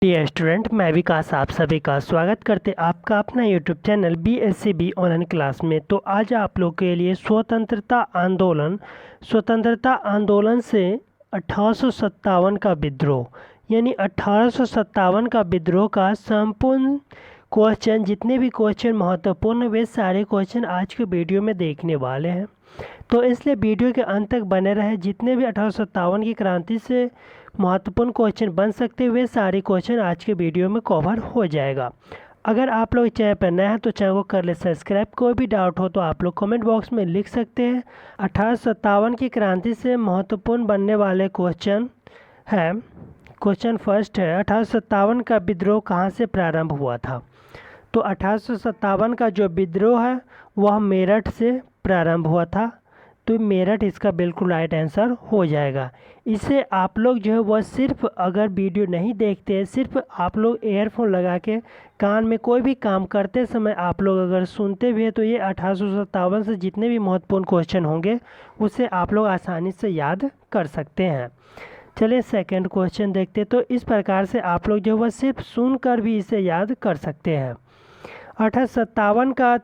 Dear student, मैं विकास आप सभी का स्वागत करते आपका अपना YouTube channel BSCB online class में। तो आज आप लोग के लिए स्वतंत्रता आंदोलन से 1857 का विद्रोह यानी 1857 का विद्रोह का संपूर्ण क्वेश्चन, जितने भी क्वेश्चन महत्वपूर्ण वे सारे क्वेश्चन आज के वीडियो में देखने वाले हैं। तो इसलिए वीडियो के अंत तक बने रहे। जितने भी 1857 की क्रांति से महत्वपूर्ण क्वेश्चन बन सकते हुए सारे क्वेश्चन आज के वीडियो में कवर हो जाएगा। अगर आप लोग चैनल पर नए हैं तो चैनल को कर ले सब्सक्राइब। कोई भी डाउट हो तो आप लोग कमेंट बॉक्स में लिख सकते हैं। 1857 की क्रांति से महत्वपूर्ण बनने वाले क्वेश्चन है। क्वेश्चन फर्स्ट है, 1857 का विद्रोह कहाँ से प्रारंभ हुआ था? तो 1857 का जो विद्रोह है वह मेरठ से प्रारंभ हुआ था। तो मेरठ इसका बिल्कुल राइट आंसर हो जाएगा। इसे आप लोग जो है वह सिर्फ, अगर वीडियो नहीं देखते हैं, सिर्फ आप लोग एयरफोन लगा के कान में कोई भी काम करते समय आप लोग अगर सुनते भी हैं तो ये 1857 से जितने भी महत्वपूर्ण क्वेश्चन होंगे उसे आप लोग आसानी से याद कर सकते हैं। चलिए सेकंड क्वेश्चन देखते। तो इस प्रकार से आप लोग जो है वह सिर्फ सुनकर भी इसे याद कर सकते हैं। 1857 का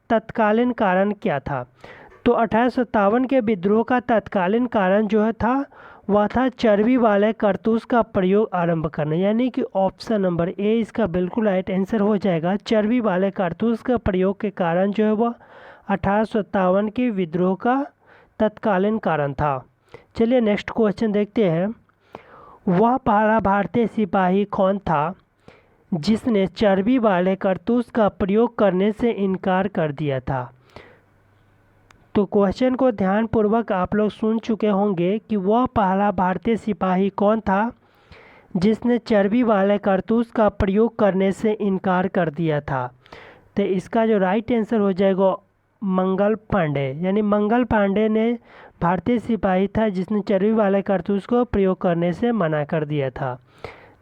तत्कालीन कारण क्या था? तो 1857 के विद्रोह का तत्कालीन कारण जो है था वह था चर्बी वाले कारतूस का प्रयोग आरंभ करना, यानी कि ऑप्शन नंबर ए इसका बिल्कुल राइट आंसर हो जाएगा। चर्बी वाले कारतूस का प्रयोग के कारण जो है वह 1857 के विद्रोह का तत्कालीन कारण था। चलिए नेक्स्ट क्वेश्चन देखते हैं। वह पहला भारतीय सिपाही कौन था जिसने चर्बी वाले कारतूस का प्रयोग करने से इनकार कर दिया था? तो क्वेश्चन को ध्यानपूर्वक आप लोग सुन चुके होंगे कि वह पहला भारतीय सिपाही कौन था जिसने चर्बी वाले कारतूस का प्रयोग करने से इनकार कर दिया था। तो इसका जो राइट आंसर हो जाएगा मंगल पांडे, यानी मंगल पांडे ने भारतीय सिपाही था जिसने चर्बी वाले कारतूस को प्रयोग करने से मना कर दिया था।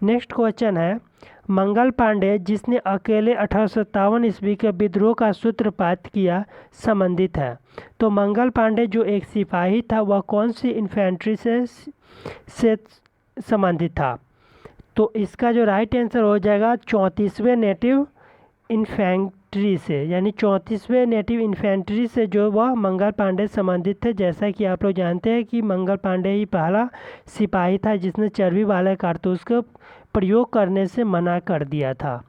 नेक्स्ट क्वेश्चन है, मंगल पांडे जिसने अकेले 1857 ईस्वी के विद्रोह का सूत्रपात किया संबंधित है। तो मंगल पांडे जो एक सिपाही था वह कौन सी इन्फेंट्री से संबंधित था? तो इसका जो राइट आंसर हो जाएगा 34वें नेटिव इन्फेंट्री से, यानी 34वें नेटिव इन्फेंट्री से जो वह मंगल पांडे संबंधित थे। जैसा कि आप लोग जानते हैं कि मंगल पांडे ही पहला सिपाही था जिसने चर्बी वाले कारतूस को प्रयोग करने से मना कर दिया था।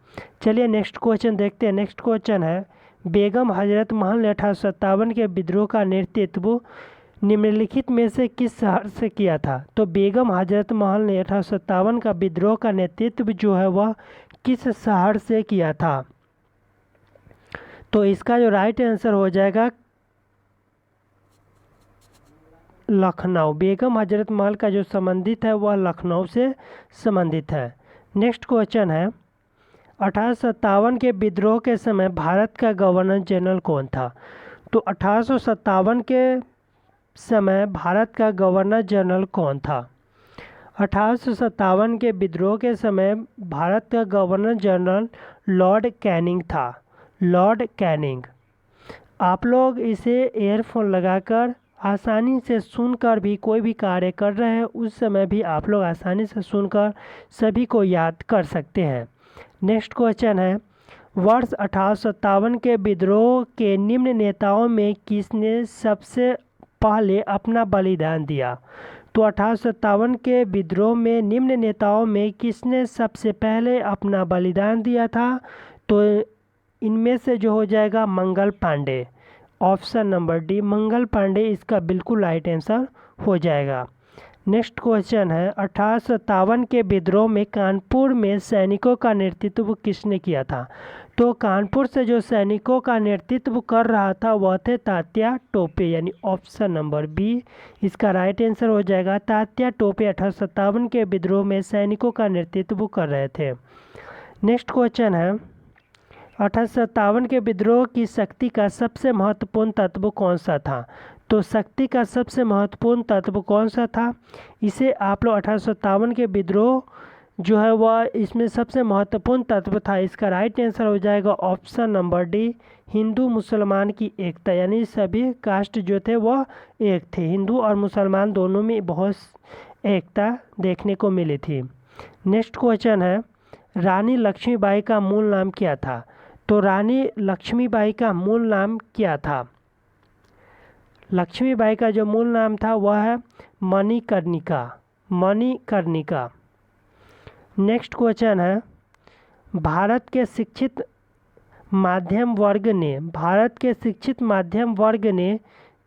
चलिए नेक्स्ट क्वेश्चन देखते हैं। नेक्स्ट क्वेश्चन है, बेगम हजरत महल ने 1857 के विद्रोह का नेतृत्व निम्नलिखित में से किस शहर से किया था? तो बेगम हजरत महल ने 1857 का विद्रोह का नेतृत्व जो है वह किस शहर से किया था? तो इसका जो राइट आंसर हो जाएगा लखनऊ। बेगम हजरत महल का जो संबंधित है वह लखनऊ से संबंधित है। नेक्स्ट क्वेश्चन है, 1857 के विद्रोह के समय भारत का गवर्नर जनरल कौन था? तो 1857 के समय भारत का गवर्नर जनरल कौन था? 1857 के विद्रोह के समय भारत का गवर्नर जनरल लॉर्ड कैनिंग था। Lord Canning. आप लोग इसे एयरफोन लगाकर आसानी से सुनकर भी कोई भी कार्य कर रहे हैं उस समय भी आप लोग आसानी से सुनकर सभी को याद कर सकते हैं। नेक्स्ट क्वेश्चन है, वर्ष 1857 के विद्रोह के निम्न नेताओं में किसने सबसे पहले अपना बलिदान दिया? तो 1857 के विद्रोह में निम्न नेताओं में किसने सबसे पहले अपना बलिदान दिया था? तो इनमें से जो हो जाएगा Mangal Pandey. Option number D Mangal Pandey इसका बिल्कुल राइट आंसर हो जाएगा। नेक्स्ट क्वेश्चन है, 1857 के विद्रोह में कानपुर में सैनिकों का नेतृत्व किसने किया था? तो कानपुर से जो सैनिकों का नेतृत्व कर रहा था वह थे तात्या टोपे, यानी ऑप्शन नंबर बी इसका राइट आंसर हो जाएगा। तात्या टोपे 1857 के विद्रोह में सैनिकों का नेतृत्व कर रहे थे। नेक्स्ट क्वेश्चन है, 1857 के विद्रोह की शक्ति का सबसे महत्वपूर्ण तत्व कौन सा था? तो शक्ति का सबसे महत्वपूर्ण तत्व कौन सा था? इसे आप लोग 1857 के विद्रोह जो है वह इसमें सबसे महत्वपूर्ण तत्व था। इसका राइट आंसर हो जाएगा ऑप्शन नंबर डी हिंदू मुसलमान की एकता, यानी सभी कास्ट जो थे वह एक थे। हिंदू और मुसलमान दोनों में बहुत एकता देखने को मिली थी। नेक्स्ट क्वेश्चन है, रानी लक्ष्मीबाई का मूल नाम क्या था? तो रानी लक्ष्मीबाई का मूल नाम क्या था? लक्ष्मीबाई का जो मूल नाम था वह है मणिकर्णिका। मणिकर्णिका। नेक्स्ट क्वेश्चन है, भारत के शिक्षित माध्यम वर्ग ने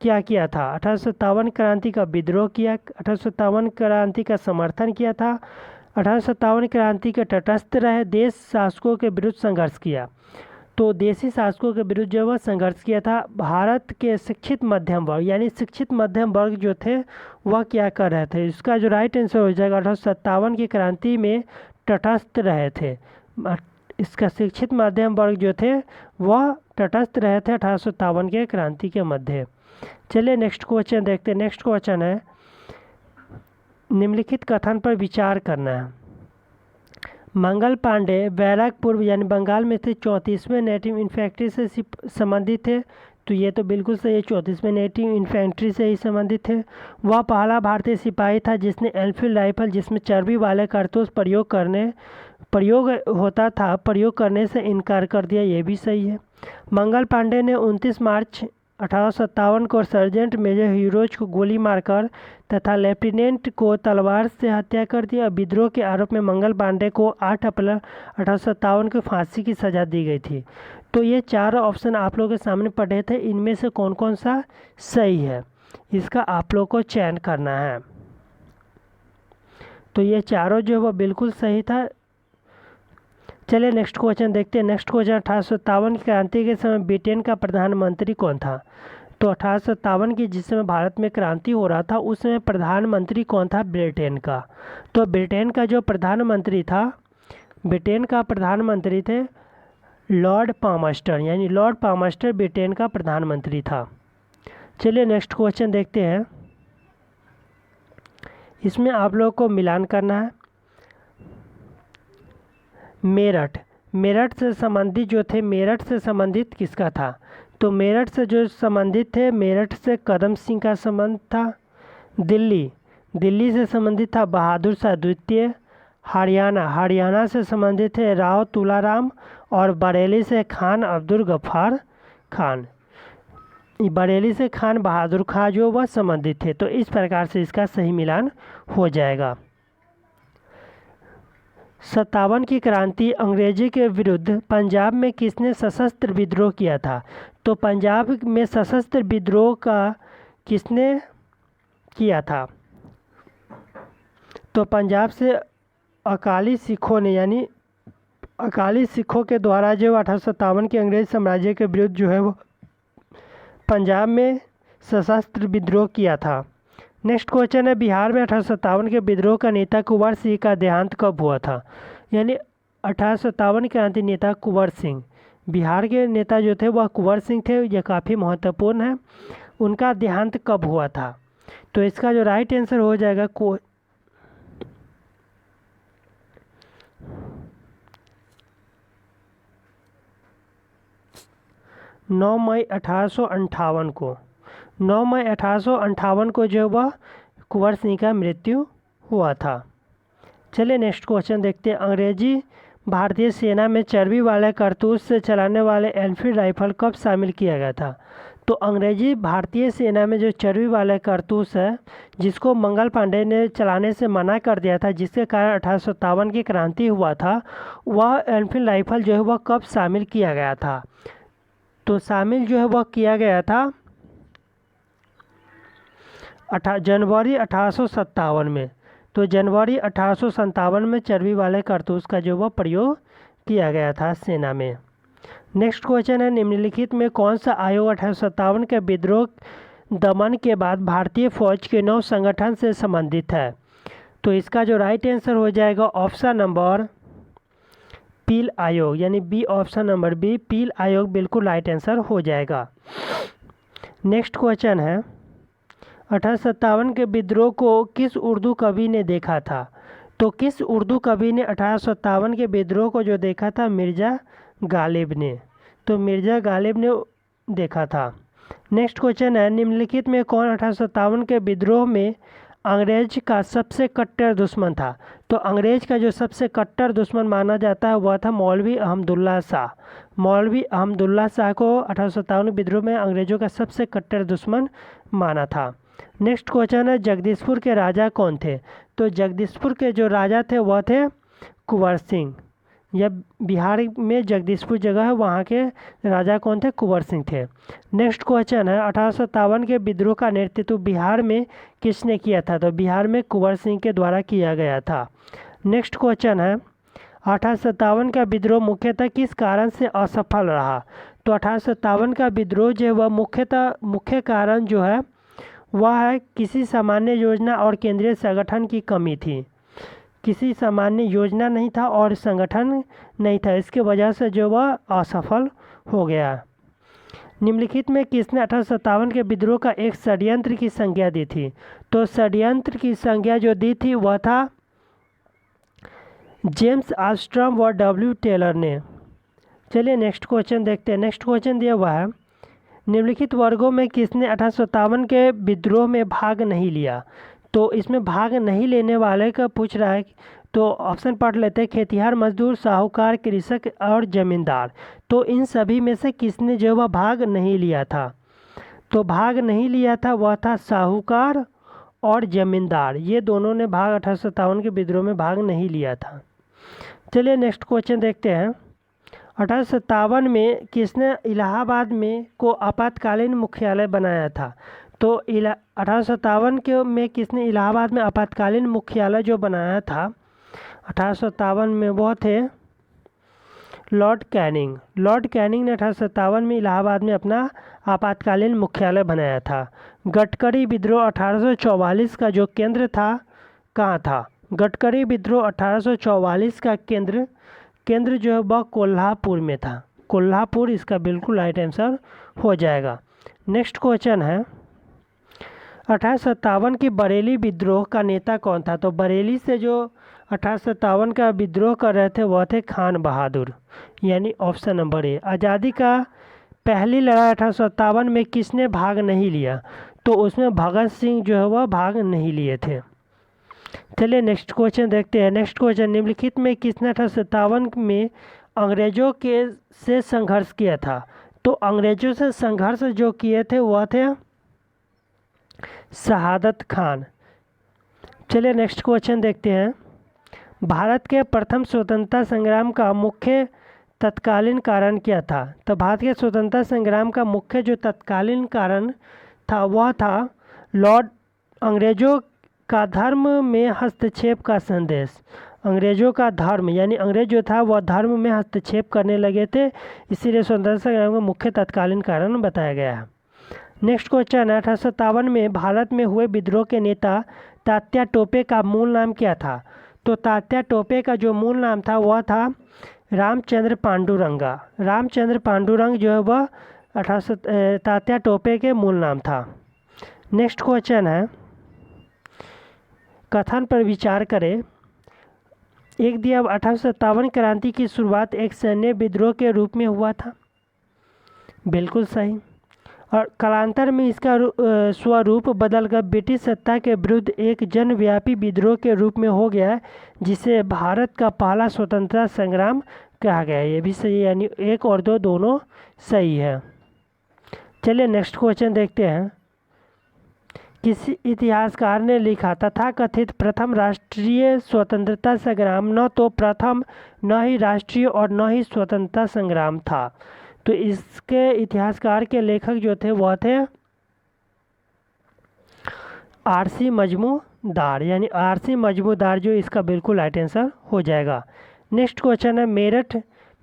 क्या किया था? 1857 क्रांति का विद्रोह किया, 1857 क्रांति का समर्थन किया था, 1857 क्रांति के तटस्थ रहे, देश शासकों के विरुद्ध संघर्ष किया। तो देशी शासकों के विरुद्ध जो वह संघर्ष किया था। भारत के शिक्षित मध्यम वर्ग यानी शिक्षित मध्यम वर्ग जो थे वह क्या कर रहे थे? इसका जो राइट आंसर हो जाएगा 1857 की क्रांति में तटस्थ रहे थे। इसका शिक्षित मध्यम वर्ग जो थे वह तटस्थ रहे थे 1857 के क्रांति के मध्य। चलिए नेक्स्ट क्वेश्चन देखते हैं। नेक्स्ट क्वेश्चन है, निम्नलिखित कथन पर विचार करना है। मंगल पांडे बैरकपुर यानी बंगाल में स्थित 34वें नेटिव इन्फेंट्री से संबंधित थे। तो ये तो बिल्कुल सही है, 34वें नेटिव इन्फेंट्री से ही संबंधित थे। वह पहला भारतीय सिपाही था जिसने एनफील्ड राइफल जिसमें चर्बी वाले कारतूस प्रयोग करने से इनकार कर दिया। ये भी सही है। मंगल पांडे ने 29 मार्च 1857 को सर्जेंट मेजर ह्यूरोज को गोली मारकर तथा लेफ्टिनेंट को तलवार से हत्या कर दिया। विद्रोह के आरोप में मंगल पांडे को 8 अप्रैल 1857 को फांसी की सजा दी गई थी। तो ये चारों ऑप्शन आप लोगों के सामने पढ़े थे, इनमें से कौन कौन सा सही है इसका आप लोग को चयन करना है। तो ये चारों जो है बिल्कुल सही था। चलिए नेक्स्ट क्वेश्चन देखते हैं। नेक्स्ट क्वेश्चन, 1857 की क्रांति के समय ब्रिटेन का प्रधानमंत्री कौन था? तो 1857 की जिस समय भारत में क्रांति हो रहा था उस समय प्रधानमंत्री कौन था ब्रिटेन का? तो ब्रिटेन का जो प्रधानमंत्री था, ब्रिटेन का प्रधानमंत्री थे लॉर्ड पामस्टर, यानी लॉर्ड पामस्टर ब्रिटेन का प्रधानमंत्री था। चलिए नेक्स्ट क्वेश्चन देखते हैं। इसमें आप लोग को मिलान करना है। मेरठ से संबंधित जो थे, मेरठ से संबंधित किसका था? तो मेरठ से जो संबंधित थे, मेरठ से कदम सिंह का संबंध था। दिल्ली से संबंधित था बहादुर शाह द्वितीय। हरियाणा से संबंधित थे राव तुलाराम। और बरेली से खान अब्दुल गफ्फार खान। बरेली से खान बहादुर खां जो वह संबंधित थे। तो इस प्रकार से इसका सही मिलान हो जाएगा। 57 की क्रांति अंग्रेजी के विरुद्ध पंजाब में किसने सशस्त्र विद्रोह किया था? तो पंजाब में सशस्त्र विद्रोह का किसने किया था? तो पंजाब से अकाली सिखों ने, यानी अकाली सिखों के द्वारा जो 1857 के अंग्रेज साम्राज्य के विरुद्ध जो है वो पंजाब में सशस्त्र विद्रोह किया था। नेक्स्ट क्वेश्चन है, बिहार में 1857 के विद्रोह का नेता कुंवर सिंह का देहांत कब हुआ था? यानी 1857 क्रांति नेता कुंवर सिंह, बिहार के नेता जो थे वह कुंवर सिंह थे। यह काफ़ी महत्वपूर्ण है। उनका देहांत कब हुआ था? तो इसका जो राइट आंसर हो जाएगा 9 मई 1858 को। 9 मई 1858 को जो वह कुंवर सिंह का मृत्यु हुआ था। चलिए नेक्स्ट क्वेश्चन देखते हैं। अंग्रेजी भारतीय सेना में चर्बी वाले कारतूस से चलाने वाले एनफील्ड राइफल कब शामिल किया गया था? तो अंग्रेजी भारतीय सेना में जो चर्बी वाले कारतूस है जिसको मंगल पांडे ने चलाने से मना कर दिया था, जिसके कारण 1857 की क्रांति हुआ था, वह एनफील्ड राइफल जो है वह कब शामिल किया गया था? तो शामिल जो है वह किया गया था जनवरी 1857 में। तो जनवरी 1857 में चर्बी वाले कारतूस का जो वह प्रयोग किया गया था सेना में। नेक्स्ट क्वेश्चन है, निम्नलिखित में कौन सा आयोग 1857 के विद्रोह दमन के बाद भारतीय फौज के नव संगठन से संबंधित है? तो इसका जो राइट आंसर हो जाएगा ऑप्शन नंबर पील आयोग, यानी बी, ऑप्शन नंबर बी, पील आयोग बिल्कुल राइट आंसर हो जाएगा। नेक्स्ट क्वेश्चन है, 1857 के विद्रोह को किस उर्दू कवि ने देखा था? तो किस उर्दू कवि ने 1857 के विद्रोह को जो देखा था? मिर्ज़ा गालिब ने। तो मिर्ज़ा गालिब ने देखा था। नेक्स्ट क्वेश्चन है, निम्नलिखित में कौन 1857 के विद्रोह में अंग्रेज का सबसे कट्टर दुश्मन था। तो अंग्रेज का जो सबसे कट्टर दुश्मन माना जाता है वह था मौलवी अहमदुल्ला शाह। मौलवी अहमदुल्ला शाह को 1857 विद्रोह में अंग्रेजों का सबसे कट्टर दुश्मन माना था। नेक्स्ट क्वेश्चन है, जगदीशपुर के राजा कौन थे? तो जगदीशपुर के जो राजा थे वह थे कुंवर सिंह। यह बिहार में जगदीशपुर जगह है, वहाँ के राजा कौन थे? कुंवर सिंह थे। नेक्स्ट क्वेश्चन है, 1857 के विद्रोह का नेतृत्व बिहार में किसने किया था? तो बिहार में कुंवर सिंह के द्वारा किया गया था। नेक्स्ट क्वेश्चन है, 1857 का विद्रोह मुख्यतः किस कारण से असफल रहा? तो 1857 का विद्रोह जो है वह मुख्य कारण जो है वह है किसी सामान्य योजना और केंद्रीय संगठन की कमी थी। किसी सामान्य योजना नहीं था और संगठन नहीं था, इसके वजह से जो वह असफल हो गया। निम्नलिखित में किसने 1857 के विद्रोह का एक षड्यंत्र की संज्ञा दी थी? तो षड्यंत्र की संज्ञा जो दी थी वह था जेम्स आर्मस्ट्रांग व डब्ल्यू टेलर ने। चलिए नेक्स्ट क्वेश्चन देखते हैं। नेक्स्ट क्वेश्चन दिया हुआ है, निम्नलिखित वर्गों में किसने 1857 के विद्रोह में भाग नहीं लिया? तो इसमें भाग नहीं लेने वाले का पूछ रहा है, तो ऑप्शन पढ़ लेते हैं। खेतिहर, मजदूर, साहूकार, कृषक और जमींदार। तो इन सभी में से किसने जो वह भाग नहीं लिया था? तो भाग नहीं लिया था वह था साहूकार और जमींदार। ये दोनों ने भाग 1857 के विद्रोह में भाग नहीं लिया था। चलिए नेक्स्ट क्वेश्चन देखते हैं। 1857 में किसने इलाहाबाद में को आपातकालीन मुख्यालय बनाया था? तो 1857 के में किसने इलाहाबाद में आपातकालीन मुख्यालय जो बनाया था 1857 में, वह थे लॉर्ड कैनिंग। लॉर्ड कैनिंग ने 1857 में इलाहाबाद में अपना आपातकालीन मुख्यालय बनाया था। गटकरी विद्रोह 1844 का जो केंद्र था कहाँ था? गटकरी विद्रोह 1844 का केंद्र जो है वह कोल्हापुर में था। कोल्हापुर इसका बिल्कुल राइट आंसर हो जाएगा। नेक्स्ट क्वेश्चन है, 1857 की बरेली विद्रोह का नेता कौन था? तो बरेली से जो 1857 का विद्रोह कर रहे थे वह थे खान बहादुर, यानी ऑप्शन नंबर ए। आज़ादी का पहली लड़ाई 1857 में किसने भाग नहीं लिया? तो उसमें भगत सिंह जो है वह भाग नहीं लिए थे। चलिए नेक्स्ट क्वेश्चन देखते हैं। नेक्स्ट क्वेश्चन, निम्नलिखित में किसने 1857 में अंग्रेजों के से संघर्ष किया था? तो अंग्रेजों से संघर्ष जो किए थे वह थे शहादत खान। चलिए नेक्स्ट क्वेश्चन देखते हैं। भारत के प्रथम स्वतंत्रता संग्राम का मुख्य तत्कालीन कारण क्या था? तो भारत के स्वतंत्रता संग्राम का मुख्य जो तत्कालीन कारण था वह था अंग्रेजों का धर्म में हस्तक्षेप का संदेश। अंग्रेजों का धर्म यानी अंग्रेज जो था वह धर्म में हस्तक्षेप करने लगे थे, इसीलिए स्वतंत्रता संग्राम का मुख्य तत्कालीन कारण बताया गया है। नेक्स्ट क्वेश्चन है, 1857 में भारत में हुए विद्रोह के नेता तात्या टोपे का मूल नाम क्या था? तो तात्या टोपे का जो मूल नाम था वह था रामचंद्र पांडुरंगा। रामचंद्र पांडुरंग जो है वह तात्या टोपे के मूल नाम था। नेक्स्ट क्वेश्चन है, कथन पर विचार करें। एक दिया 1857 क्रांति की शुरुआत एक सैन्य विद्रोह के रूप में हुआ था, बिल्कुल सही। और कालांतर में इसका स्वरूप बदलकर ब्रिटिश सत्ता के विरुद्ध एक जनव्यापी विद्रोह के रूप में हो गया, जिसे भारत का पहला स्वतंत्रता संग्राम कहा गया। ये भी सही है, यानी एक और दो दोनों सही है। चलिए नेक्स्ट क्वेश्चन देखते हैं। किसी इतिहासकार ने लिखा तथाकथित प्रथम राष्ट्रीय स्वतंत्रता संग्राम न तो प्रथम, न ही राष्ट्रीय और न ही स्वतंत्रता संग्राम था। तो इसके इतिहासकार के लेखक जो थे वह थे आरसी मजमूदार, यानी आरसी मजमूदार जो इसका बिल्कुल राइट आंसर हो जाएगा। नेक्स्ट क्वेश्चन है, मेरठ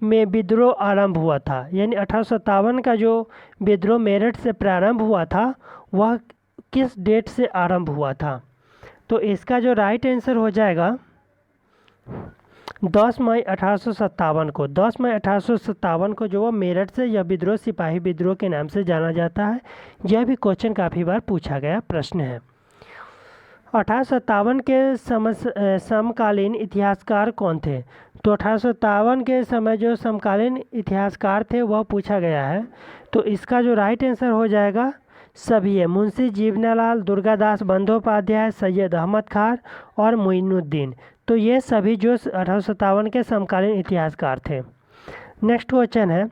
में विद्रोह आरंभ हुआ था, यानी 1857 का जो विद्रोह मेरठ से प्रारंभ हुआ था वह किस डेट से आरंभ हुआ था? तो इसका जो राइट आंसर हो जाएगा 10 मई 1857 को। 10 मई 1857 को जो वह मेरठ से यह विद्रोह सिपाही विद्रोह के नाम से जाना जाता है। यह भी क्वेश्चन काफ़ी बार पूछा गया प्रश्न है। 1857 के समकालीन इतिहासकार कौन थे? तो 1857 के समय जो समकालीन इतिहासकार थे वह पूछा गया है। तो इसका जो राइट आंसर हो जाएगा सभी है, मुंशी जीवनालाल, दुर्गादास बंदोपाध्याय, सैयद अहमद खान और मोइनुद्दीन। तो ये सभी जो 1857 के समकालीन इतिहासकार थे। नेक्स्ट क्वेश्चन है,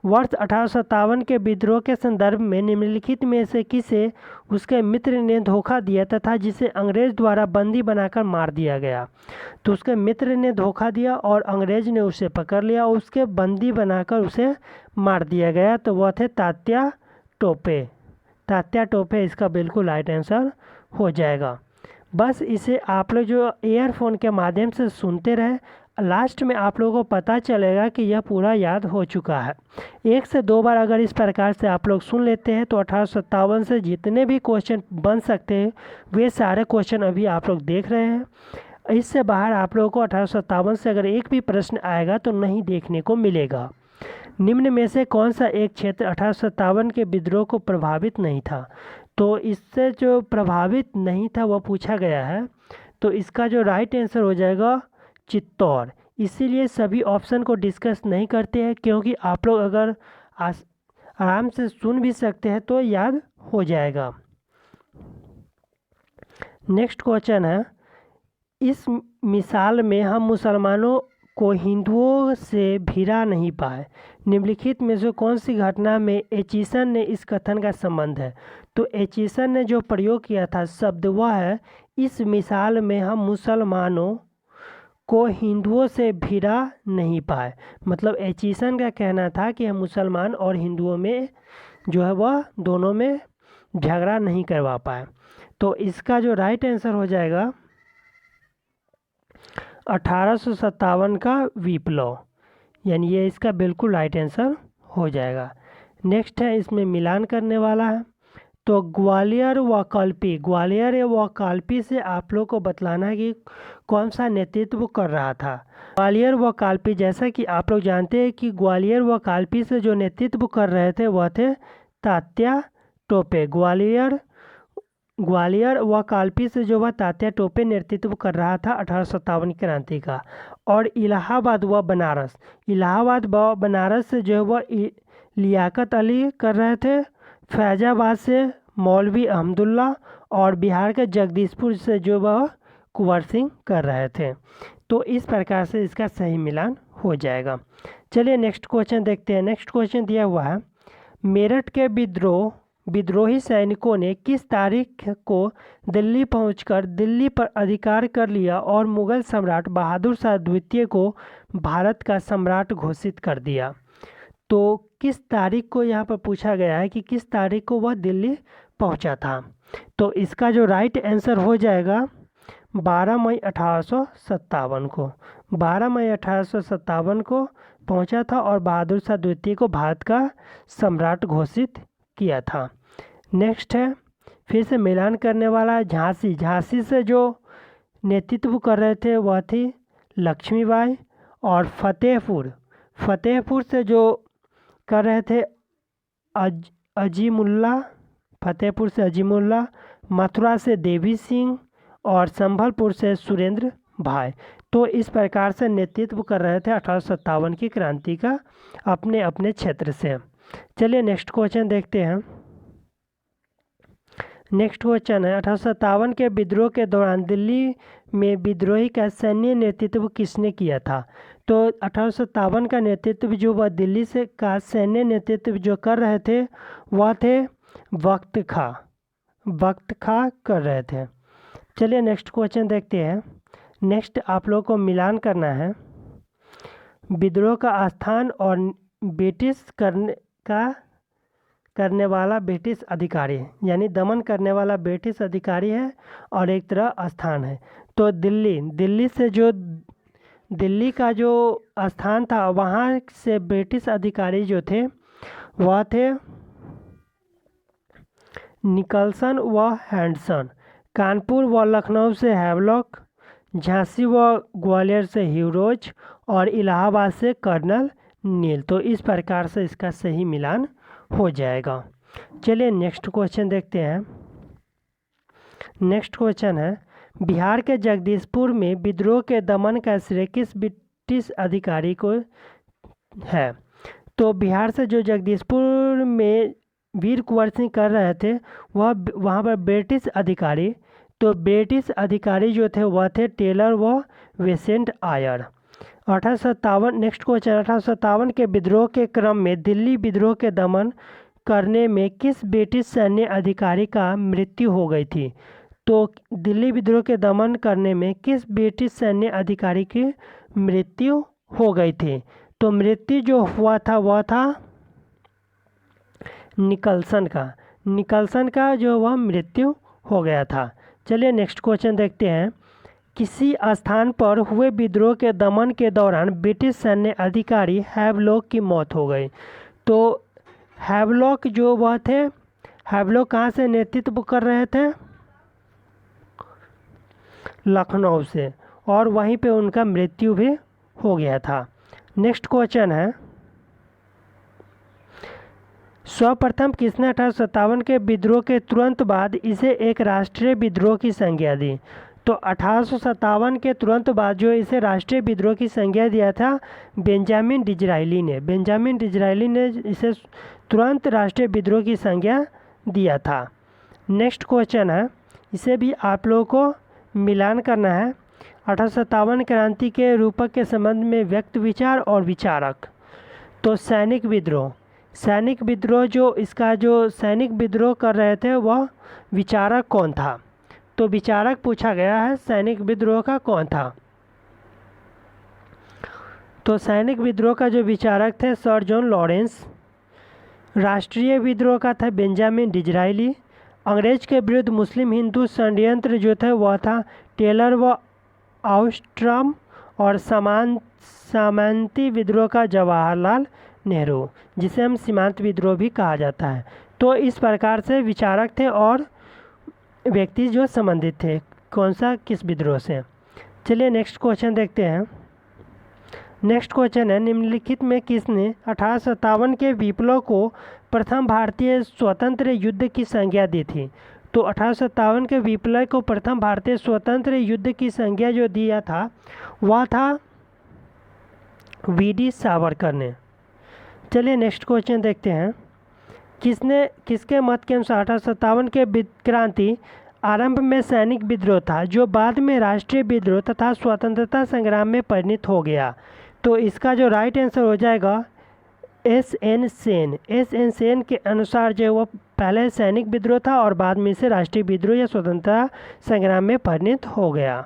वर्ष 1857 के विद्रोह के संदर्भ में निम्नलिखित में से किसे उसके मित्र ने धोखा दिया तथा जिसे अंग्रेज द्वारा बंदी बनाकर मार दिया गया। तो उसके मित्र ने धोखा दिया और अंग्रेज ने उसे पकड़ लिया और उसके बंदी बनाकर उसे मार दिया गया। तो वह थे तात्या टोपे। तात्या टोपे इसका बिल्कुल राइट आंसर हो जाएगा। बस इसे आप लोग जो ईयरफोन के माध्यम से सुनते रहे, लास्ट में आप लोगों को पता चलेगा कि यह पूरा याद हो चुका है। 1 से 2 बार अगर इस प्रकार से आप लोग सुन लेते हैं तो 1857 से जितने भी क्वेश्चन बन सकते हैं वे सारे क्वेश्चन अभी आप लोग देख रहे हैं। इससे बाहर आप लोगों को 1857 से अगर एक भी प्रश्न आएगा तो नहीं देखने को मिलेगा। निम्न में से कौन सा एक क्षेत्र 1857 के विद्रोह को प्रभावित नहीं था। तो इससे जो प्रभावित नहीं था वह पूछा गया है। तो इसका जो राइट आंसर हो जाएगा चित्तौड़। इसीलिए सभी ऑप्शन को डिस्कस नहीं करते हैं, क्योंकि आप लोग अगर आराम से सुन भी सकते हैं तो याद हो जाएगा। नेक्स्ट क्वेश्चन है, इस मिसाल में हम मुसलमानों को हिंदुओं से भिड़ा नहीं पाए। निम्नलिखित में से कौन सी घटना में एचिसन ने इस कथन का संबंध है। तो एचिसन ने जो प्रयोग किया था शब्द वह है, इस मिसाल में हम मुसलमानों को हिंदुओं से भिड़ा नहीं पाए। मतलब एचिसन का कहना था कि हम मुसलमान और हिंदुओं में जो है वह दोनों में झगड़ा नहीं करवा पाए। तो इसका जो राइट आंसर हो जाएगा 1857 का विप्लव, यानी ये इसका बिल्कुल राइट आंसर हो जाएगा। नेक्स्ट है, इसमें मिलान करने वाला है। तो ग्वालियर व काल्पी, ग्वालियर व काल्पी से आप लोग को बतलाना है कि कौन सा नेतृत्व कर रहा था। ग्वालियर व काल्पी, जैसा कि आप लोग जानते हैं कि ग्वालियर व काल्पी से जो नेतृत्व कर रहे थे वह थे तात्या टोपे। ग्वालियर व काल्पी से जो वह तात्या टोपे नेतृत्व कर रहा था 1857 क्रांति का। और इलाहाबाद व बनारस, इलाहाबाद व बनारस से जो है वह लियाकत अली कर रहे थे। फैजाबाद से मौलवी अहमदुल्ला और बिहार के जगदीशपुर से जो वह कुंवर सिंह कर रहे थे। तो इस प्रकार से इसका सही मिलान हो जाएगा। चलिए नेक्स्ट क्वेश्चन देखते हैं। नेक्स्ट क्वेश्चन दिया हुआ है, मेरठ के विद्रोही सैनिकों ने किस तारीख को दिल्ली पहुंचकर दिल्ली पर अधिकार कर लिया और मुगल सम्राट बहादुर शाह द्वितीय को भारत का सम्राट घोषित कर दिया। तो किस तारीख को यहाँ पर पूछा गया है कि किस तारीख को वह दिल्ली पहुँचा था। तो इसका जो राइट आंसर हो जाएगा 12 मई 1857 को। 12 मई 1857 को पहुँचा था और बहादुर शाह द्वितीय को भारत का सम्राट घोषित किया था। नेक्स्ट है, फिर से मिलान करने वाला है झांसी। झांसी से जो नेतृत्व कर रहे थे वह थी लक्ष्मीबाई। और फतेहपुर से जो कर रहे थे अजीमुल्ला, फतेहपुर से अजीमुल्ला। मथुरा से देवी सिंह और संभलपुर से सुरेंद्र भाई। तो इस प्रकार से नेतृत्व कर रहे थे 1857 की क्रांति का अपने अपने क्षेत्र से। चलिए नेक्स्ट क्वेश्चन देखते हैं। नेक्स्ट क्वेश्चन है, 1857 के विद्रोह के दौरान दिल्ली में विद्रोही का सैन्य नेतृत्व किसने किया था। तो 1857 का नेतृत्व जो वह दिल्ली से का सैन्य नेतृत्व जो कर रहे थे वह थे वक्त खां कर रहे थे। चलिए नेक्स्ट क्वेश्चन देखते हैं। नेक्स्ट आप लोगों को मिलान करना है विद्रोह का स्थान और ब्रिटिश करने वाला ब्रिटिश अधिकारी, यानी दमन करने वाला ब्रिटिश अधिकारी है और एक तरह स्थान है। तो दिल्ली से जो दिल्ली का जो स्थान था वहाँ से ब्रिटिश अधिकारी जो थे वह थे निकलसन व हैंडसन। कानपुर व लखनऊ से हैवलॉक, झांसी व ग्वालियर से ह्यूरोज और इलाहाबाद से कर्नल नील। तो इस प्रकार से इसका सही मिलान हो जाएगा। चलिए नेक्स्ट क्वेश्चन देखते हैं। नेक्स्ट क्वेश्चन है, बिहार के जगदीशपुर में विद्रोह के दमन का श्रेय किस ब्रिटिश अधिकारी को है। तो बिहार से जो जगदीशपुर में वीर कुंवर सिंह कर रहे थे वह वहाँ पर ब्रिटिश अधिकारी, तो ब्रिटिश अधिकारी जो थे वह थे टेलर व विसेंट आयर। 1857 नेक्स्ट क्वेश्चन, 1857 के विद्रोह के क्रम में दिल्ली विद्रोह के दमन करने में किस ब्रिटिश सैन्य अधिकारी का मृत्यु हो गई थी? तो दिल्ली विद्रोह के दमन करने में किस ब्रिटिश सैन्य अधिकारी की मृत्यु हो गई थी? तो मृत्यु जो हुआ था वह था निकल्सन का जो वह मृत्यु हो गया था। चलिए नेक्स्ट क्वेश्चन देखते हैं। किसी स्थान पर हुए विद्रोह के दमन के दौरान ब्रिटिश सैन्य अधिकारी हैवलॉक की मौत हो गई। तो हैवलॉक जो वह थे, हैवलॉक कहाँ से नेतृत्व कर रहे थे? लखनऊ से, और वहीं पे उनका मृत्यु भी हो गया था। नेक्स्ट क्वेश्चन है, सर्वप्रथम किसने 1857 के विद्रोह के तुरंत बाद इसे एक राष्ट्रीय विद्रोह की संज्ञा दी? तो 1857 के तुरंत बाद जो इसे राष्ट्रीय विद्रोह की संज्ञा दिया था बेंजामिन डिज़रायली ने। बेंजामिन डिज़रायली ने इसे तुरंत राष्ट्रीय विद्रोह की संज्ञा दिया था। नेक्स्ट क्वेश्चन है, इसे भी आप लोगों को मिलान करना है। 1857 क्रांति के रूपक के संबंध में व्यक्त विचार और विचारक। तो सैनिक विद्रोह जो इसका जो सैनिक विद्रोह कर रहे थे वह विचारक कौन था? तो विचारक पूछा गया है सैनिक विद्रोह का कौन था? तो सैनिक विद्रोह का जो विचारक थे सर जॉन लॉरेंस। राष्ट्रीय विद्रोह का था बेंजामिन डिज़रायली। अंग्रेज के विरुद्ध मुस्लिम हिंदू षड्यंत्र जो थे वह था टेलर व आउस्ट्रम। और सामंती विद्रोह का जवाहरलाल नेहरू, जिसे हम सीमांत विद्रोह भी कहा जाता है। तो इस प्रकार से विचारक थे और व्यक्ति जो संबंधित थे कौन सा किस विद्रोह से। चलिए नेक्स्ट क्वेश्चन देखते हैं। नेक्स्ट क्वेश्चन है, निम्नलिखित में किसने 1857 के विप्लव को प्रथम भारतीय स्वतंत्र युद्ध की संज्ञा दी थी? तो 1857 के विप्लव को प्रथम भारतीय स्वतंत्र युद्ध की संज्ञा जो दिया था वह था वी.डी. सावरकर ने। चलिए नेक्स्ट क्वेश्चन देखते हैं। किसके मत के अनुसार 1857 के क्रांति आरंभ में सैनिक विद्रोह था जो बाद में राष्ट्रीय विद्रोह तथा स्वतंत्रता संग्राम में परिणत हो गया? तो इसका जो राइट आंसर हो जाएगा एस.एन. सेन। एस.एन. सेन के अनुसार जो वो पहले सैनिक विद्रोह था और बाद में इसे राष्ट्रीय विद्रोह या स्वतंत्रता संग्राम में परिणत हो गया।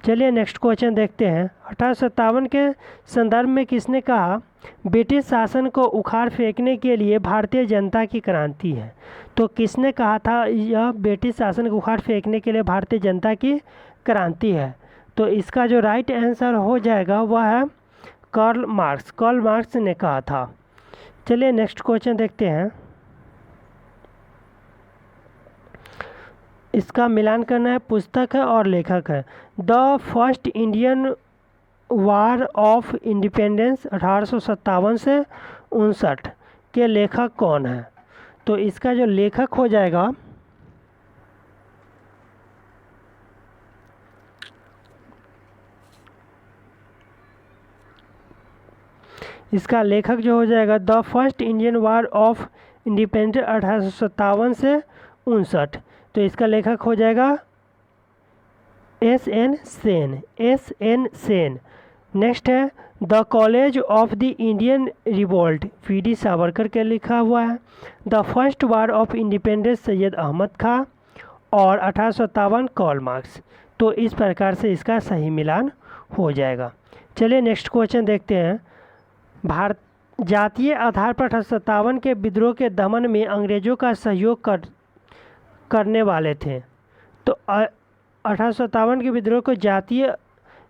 चलिए नेक्स्ट क्वेश्चन देखते हैं। 1857 के संदर्भ में किसने कहा ब्रिटिश शासन को उखाड़ फेंकने के लिए भारतीय जनता की क्रांति है? तो किसने कहा था यह ब्रिटिश शासन को उखाड़ फेंकने के लिए भारतीय जनता की क्रांति है? तो इसका जो राइट आंसर हो जाएगा वह है कार्ल मार्क्स ने कहा था। चलिए नेक्स्ट क्वेश्चन देखते हैं। इसका मिलान करना है, पुस्तक है और लेखक है। The first Indian war of independence 1857 से 59 के लेखक कौन है? तो इसका जो लेखक हो जाएगा इसका लेखक जो हो जाएगा the first Indian war of independence 1857 से 59। तो इसका लेखक हो जाएगा एस.एन. सेन। नेक्स्ट है the college of the Indian revolt V D. Savarkar के लिखा हुआ है। The first war of independence Syed Ahmad Khan और 1857 कार्ल मार्क्स। तो इस प्रकार से इसका सही मिलान हो जाएगा। चलिए नेक्स्ट क्वेश्चन देखते हैं। जातीय आधार पर 1857 के विद्रोह के दमन में अंग्रेजों का सहयोग करने वाले थे। तो 1857 के विद्रोह को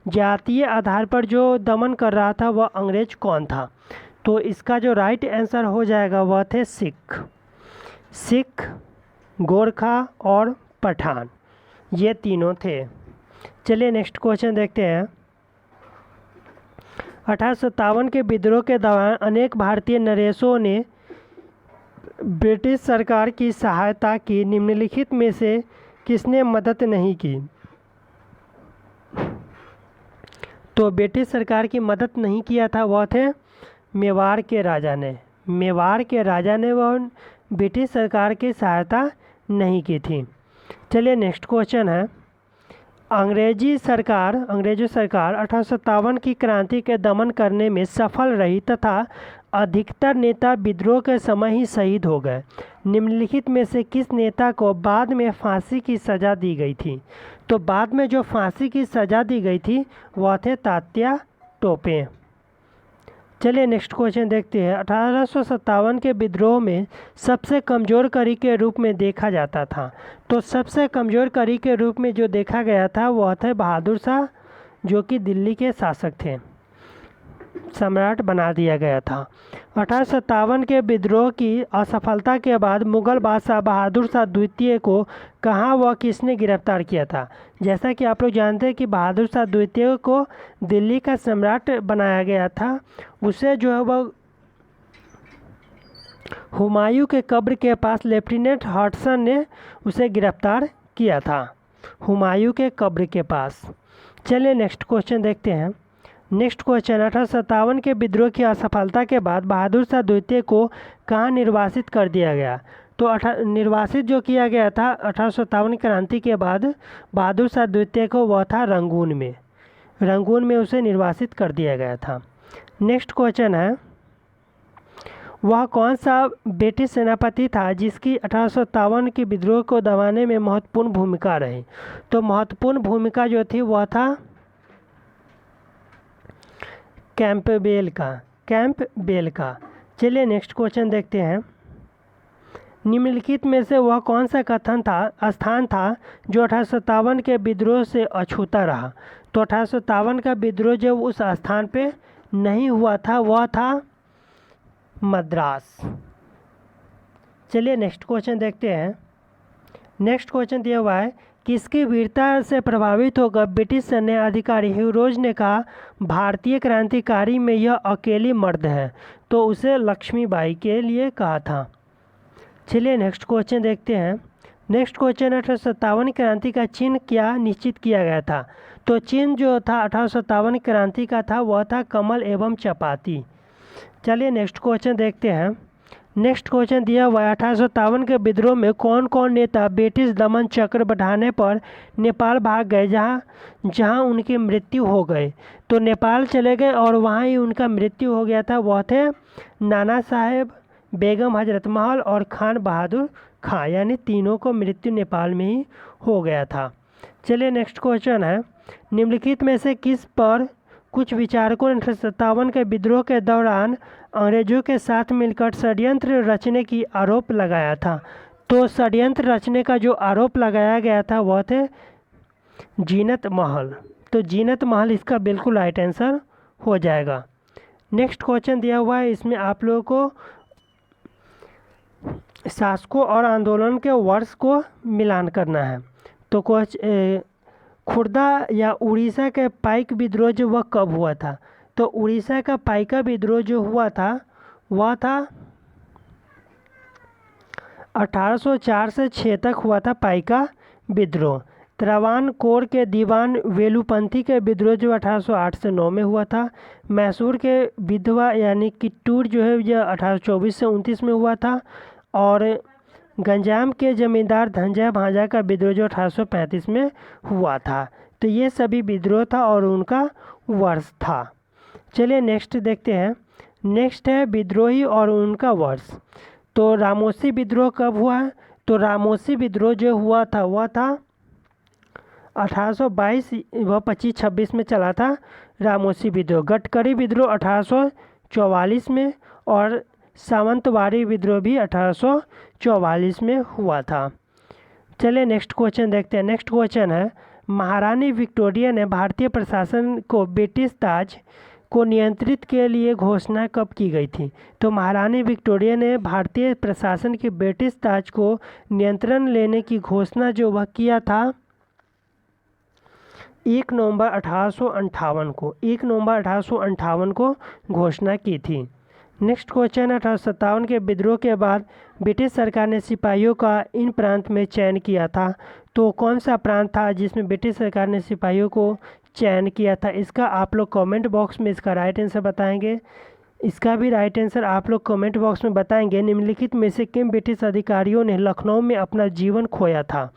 जातीय आधार पर जो दमन कर रहा था वह अंग्रेज कौन था? तो इसका जो राइट आंसर हो जाएगा वह थे सिख, गोरखा और पठान, ये तीनों थे। चलिए नेक्स्ट क्वेश्चन देखते हैं। 1857 के विद्रोह के दौरान अनेक भारतीय नरेशों ने ब्रिटिश सरकार की सहायता की। निम्नलिखित में से किसने मदद नहीं की? तो ब्रिटिश सरकार की मदद नहीं किया था वह थे मेवाड़ के राजा ने। वह ब्रिटिश सरकार की सहायता नहीं की थी। चलिए नेक्स्ट क्वेश्चन है, अंग्रेजी सरकार 1857 की क्रांति के दमन करने में सफल रही तथा अधिकतर नेता विद्रोह के समय ही शहीद हो गए। निम्नलिखित में से किस नेता को बाद में फांसी की सज़ा दी गई थी? तो बाद में जो फांसी की सज़ा दी गई थी वह थे तात्या टोपे। चलिए नेक्स्ट क्वेश्चन देखते हैं, 1857 के विद्रोह में सबसे कमज़ोर कड़ी के रूप में देखा जाता था। तो सबसे कमज़ोर कड़ी के रूप में जो देखा गया था वह थे बहादुर शाह, जो कि दिल्ली के शासक थे, सम्राट बना दिया गया था। 1857 के विद्रोह की असफलता के बाद मुगल बादशाह बहादुर शाह द्वितीय को कहाँ व किसने गिरफ्तार किया था? जैसा कि आप लोग जानते हैं कि बहादुर शाह द्वितीय को दिल्ली का सम्राट बनाया गया था। उसे जो है वह हुमायूं के कब्र के पास लेफ्टिनेंट हडसन ने उसे गिरफ्तार किया था, हुमायूं के कब्र के पास। चलिए नेक्स्ट क्वेश्चन देखते हैं। नेक्स्ट क्वेश्चन, 1857 के विद्रोह की असफलता के बाद बहादुर शाह द्वितीय को कहाँ निर्वासित कर दिया गया? तो निर्वासित जो किया गया था 1857 क्रांति के बाद बहादुर शाह द्वितीय को, वह था रंगून में उसे निर्वासित कर दिया गया था। नेक्स्ट क्वेश्चन है, वह कौन सा ब्रिटिश सेनापति था जिसकी 1857 के विद्रोह को दबाने में महत्वपूर्ण भूमिका रही? तो महत्वपूर्ण भूमिका जो थी वह था कैंपबेल का। चलिए नेक्स्ट क्वेश्चन देखते हैं, निम्नलिखित में से वह कौन सा स्थान था जो 1857 के विद्रोह से अछूता रहा? तो 1857 का विद्रोह जब उस स्थान पे नहीं हुआ था वह था मद्रास। चलिए नेक्स्ट क्वेश्चन देखते हैं। नेक्स्ट क्वेश्चन दिया हुआ है, किसकी वीरता से प्रभावित होकर ब्रिटिश सैन्य अधिकारी ह्यू रोज ने कहा भारतीय क्रांतिकारी में यह अकेली मर्द है? तो उसे लक्ष्मीबाई के लिए कहा था। चलिए नेक्स्ट क्वेश्चन देखते हैं। नेक्स्ट क्वेश्चन, 1857 क्रांति का चिन्ह क्या निश्चित किया गया था? तो चिन्ह जो था 1857 क्रांति का था वह था कमल एवं चपाती। चलिए नेक्स्ट क्वेश्चन देखते हैं। नेक्स्ट क्वेश्चन दिया हुआ है, 1857 के विद्रोह में कौन कौन नेता ब्रिटिश दमन चक्र बढ़ाने पर नेपाल भाग गए जहां उनकी मृत्यु हो गई? तो नेपाल चले गए और वहां ही उनका मृत्यु हो गया था। वह थे नाना साहेब, बेगम हजरत महल और खान बहादुर खां, यानी तीनों को मृत्यु नेपाल में ही हो गया था। चलिए नेक्स्ट क्वेश्चन है, निम्नलिखित में से किस पर कुछ विचारकों ने 1857 के विद्रोह के दौरान अंग्रेजों के साथ मिलकर षड्यंत्र रचने की आरोप लगाया था? तो षड्यंत्र रचने का जो आरोप लगाया गया था वह थे जीनत महल। तो जीनत महल इसका बिल्कुल राइट आंसर हो जाएगा। नेक्स्ट क्वेश्चन दिया हुआ है, इसमें आप लोगों को शासकों और आंदोलन के वर्ष को मिलान करना है। तो खुर्दा या उड़ीसा के पाइक विद्रोह जो वह कब हुआ था? तो उड़ीसा का पाइका विद्रोह जो हुआ था वह था 1804 से 6 तक हुआ था पाइका विद्रोह। त्रावणकोर के दीवान वेलुपंथी के विद्रोह जो 1808 से 9 में हुआ था। मैसूर के विधवा यानी किट्टूर जो है यह 1824 से 29 में हुआ था। और गंजाम के जमींदार धनंजय भांजा का विद्रोह जो 1835 में हुआ था। तो ये सभी विद्रोह था और उनका वर्ष था। चलिए नेक्स्ट देखते हैं। नेक्स्ट है विद्रोही और उनका वर्ष। तो रामोसी विद्रोह कब हुआ? तो रामोसी विद्रोह जो हुआ था वह था 1822 व 25-26 में चला था रामोसी विद्रोह। गटकरी विद्रोह 1844 में और सावंतवाड़ी विद्रोह भी 1844 में हुआ था। चलिए नेक्स्ट क्वेश्चन देखते हैं। नेक्स्ट क्वेश्चन है, महारानी विक्टोरिया ने भारतीय प्रशासन को ब्रिटिश ताज को नियंत्रित के लिए घोषणा कब की गई थी? तो महारानी विक्टोरिया ने भारतीय प्रशासन के ब्रिटिश ताज को नियंत्रण लेने की घोषणा जो वह किया था 1 नवंबर 1858 को घोषणा की थी। नेक्स्ट क्वेश्चन, 1857 के विद्रोह के बाद ब्रिटिश सरकार ने सिपाहियों का इन प्रांत में चयन किया था। तो कौन सा प्रांत था जिसमें ब्रिटिश सरकार ने सिपाहियों को चयन किया था? इसका आप लोग कमेंट बॉक्स में इसका राइट आंसर बताएंगे। इसका भी राइट आंसर आप लोग कमेंट बॉक्स में बताएंगे। निम्नलिखित में से किन ब्रिटिश अधिकारियों ने लखनऊ में अपना जीवन खोया था।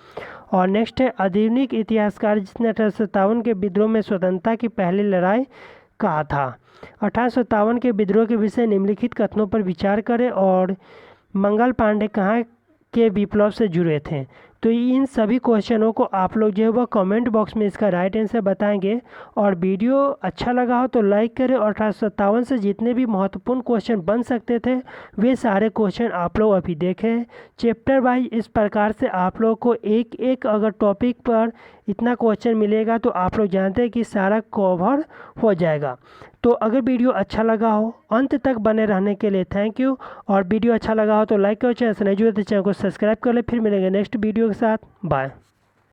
और नेक्स्ट है आधुनिक इतिहासकार जिसने 1857 के विद्रोह में स्वतंत्रता की पहली लड़ाई कहा था। 1857 के विद्रोह के विषय निम्नलिखित कथनों पर विचार करें और मंगल पांडे कहाँ के विप्लव से जुड़े थे। तो इन सभी क्वेश्चनों को आप लोग जो है वह कमेंट बॉक्स में इसका राइट आंसर बताएंगे। और वीडियो अच्छा लगा हो तो लाइक करें। और 1857 से जितने भी महत्वपूर्ण क्वेश्चन बन सकते थे वे सारे क्वेश्चन आप लोग अभी देखें चैप्टर वाइज। इस प्रकार से आप लोग को एक एक अगर टॉपिक पर इतना क्वेश्चन मिलेगा तो आप लोग जानते हैं कि सारा कवर हो जाएगा। तो अगर वीडियो अच्छा लगा हो अंत तक बने रहने के लिए थैंक यू। और वीडियो अच्छा लगा हो तो लाइक करो, चैनल से नहीं जुड़े तो चैनल को सब्सक्राइब कर ले। फिर मिलेंगे नेक्स्ट वीडियो के साथ। बाय।